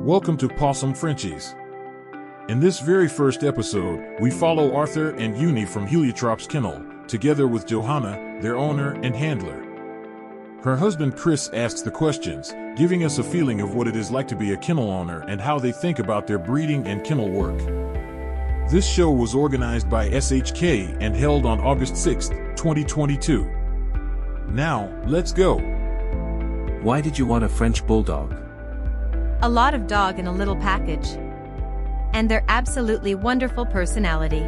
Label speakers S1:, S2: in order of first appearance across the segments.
S1: Welcome to Pawsome Frenchies. In this very first episode, we follow Arthur and Yuni from Heliotrop's kennel, together with Johanna, their owner and handler. Her husband Chris asks the questions, giving us a feeling of what it is like to be a kennel owner and how they think about their breeding and kennel work. This show was organized by SHK and held on August 6, 2022. Now, let's go.
S2: Why did you want a French Bulldog?
S3: A lot of dog in a little package. And their absolutely wonderful personality.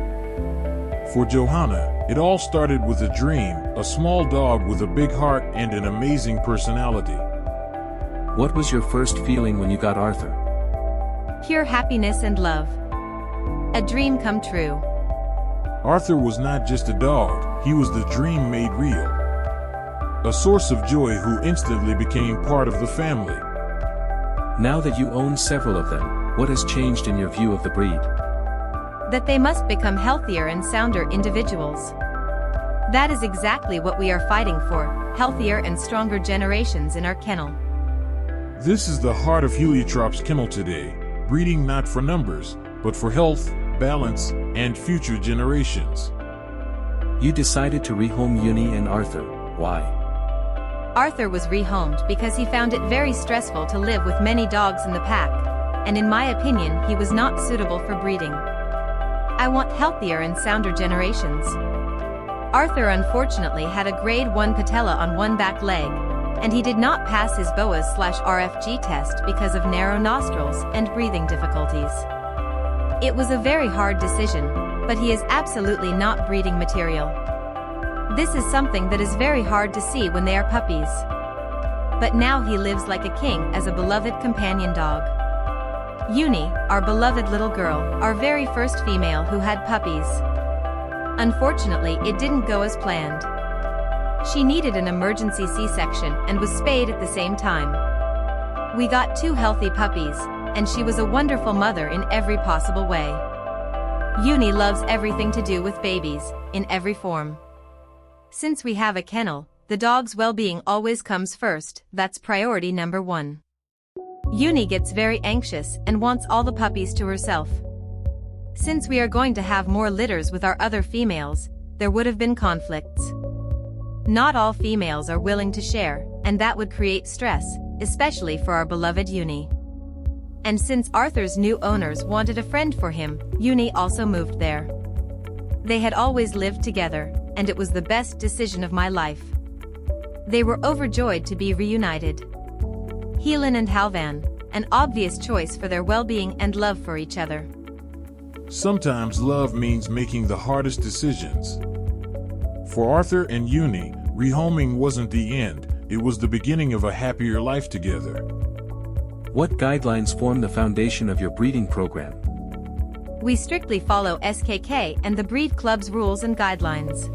S1: For Johanna, it all started with a dream, a small dog with a big heart and an amazing personality.
S2: What was your first feeling when you got Arthur?
S3: Pure happiness and love. A dream come true.
S1: Arthur was not just a dog, he was the dream made real. A source of joy who instantly became part of the family.
S2: Now that you own several of them, what has changed in your view of the breed?
S3: That they must become healthier and sounder individuals. That is exactly what we are fighting for, healthier and stronger generations in our kennel.
S1: This is the heart of Heliotrop's kennel today, breeding not for numbers, but for health, balance, and future generations.
S2: You decided to rehome Yuni and Arthur. Why?
S3: Arthur was rehomed because he found it very stressful to live with many dogs in the pack, and in my opinion he was not suitable for breeding. I want healthier and sounder generations. Arthur unfortunately had a grade 1 patella on one back leg, and he did not pass his BOAS/RFG test because of narrow nostrils and breathing difficulties. It was a very hard decision, but he is absolutely not breeding material. This is something that is very hard to see when they are puppies. But now he lives like a king as a beloved companion dog. Yuni, our beloved little girl, our very first female who had puppies. Unfortunately, it didn't go as planned. She needed an emergency C-section and was spayed at the same time. We got 2 healthy puppies, and she was a wonderful mother in every possible way. Yuni loves everything to do with babies, in every form. Since we have a kennel, the dog's well-being always comes first, that's priority number 1. Yuni gets very anxious and wants all the puppies to herself. Since we are going to have more litters with our other females, there would have been conflicts. Not all females are willing to share, and that would create stress, especially for our beloved Yuni. And since Arthur's new owners wanted a friend for him, Yuni also moved there. They had always lived together, and it was the best decision of my life. They were overjoyed to be reunited. Helen and Halvan, an obvious choice for their well-being and love for each other.
S1: Sometimes love means making the hardest decisions. For Arthur and Yuni, rehoming wasn't the end, it was the beginning of a happier life together.
S2: What guidelines form the foundation of your breeding program?
S3: We strictly follow SKK and the breed club's rules and guidelines.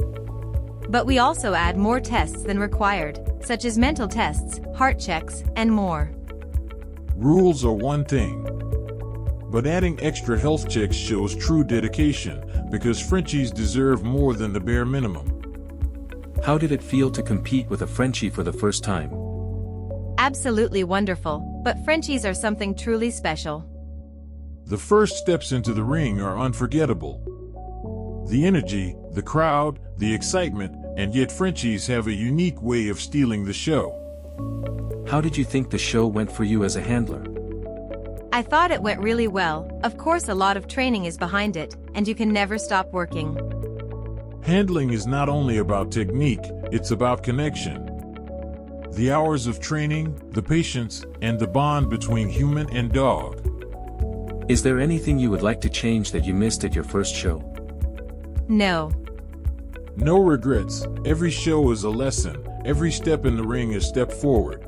S3: But we also add more tests than required, such as mental tests, heart checks, and more.
S1: Rules are one thing, but adding extra health checks shows true dedication, because Frenchies deserve more than the bare minimum.
S2: How did it feel to compete with a Frenchie for the first time?
S3: Absolutely wonderful, but Frenchies are something truly special.
S1: The first steps into the ring are unforgettable. The energy, the crowd, the excitement, and yet Frenchies have a unique way of stealing the show.
S2: How did you think the show went for you as a handler?
S3: I thought it went really well. Of course, a lot of training is behind it, and you can never stop working.
S1: Handling is not only about technique, it's about connection. The hours of training, the patience, and the bond between human and dog.
S2: Is there anything you would like to change that you missed at your first show?
S3: No.
S1: No regrets. Every show is a lesson. Every step in the ring is a step forward.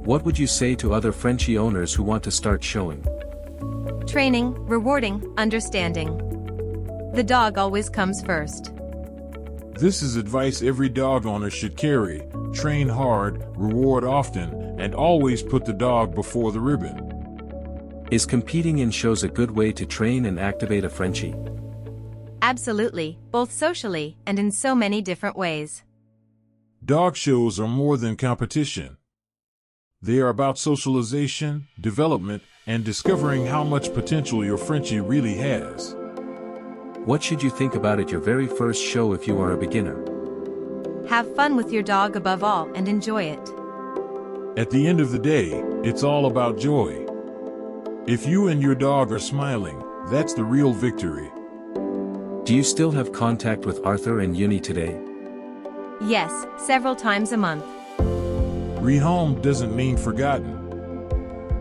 S2: What would you say to other Frenchie owners who want to start showing?
S3: Training, rewarding, understanding. The dog always comes first.
S1: This is advice every dog owner should carry. Train hard, reward often, and always put the dog before the ribbon.
S2: Is competing in shows a good way to train and activate a Frenchie?
S3: Absolutely, both socially and in so many different ways.
S1: Dog shows are more than competition. They are about socialization, development, and discovering how much potential your Frenchie really has.
S2: What should you think about at your very first show if you are a beginner?
S3: Have fun with your dog above all and enjoy it.
S1: At the end of the day, it's all about joy. If you and your dog are smiling, that's the real victory.
S2: Do you still have contact with Arthur and Yuni today?
S3: Yes, several times a month.
S1: Rehomed doesn't mean forgotten.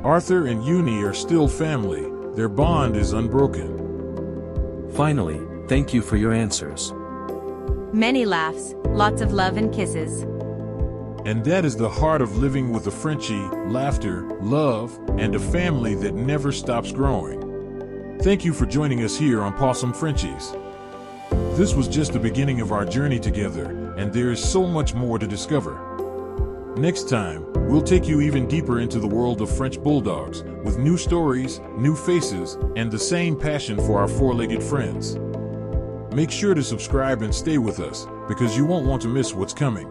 S1: Arthur and Yuni are still family. Their bond is unbroken.
S2: Finally, thank you for your answers.
S3: Many laughs, lots of love and kisses.
S1: And that is the heart of living with a Frenchie: laughter, love, and a family that never stops growing. Thank you for joining us here on Pawsome Frenchies. This was just the beginning of our journey together, and there is so much more to discover. Next time, we'll take you even deeper into the world of French Bulldogs, with new stories, new faces, and the same passion for our four-legged friends. Make sure to subscribe and stay with us, because you won't want to miss what's coming.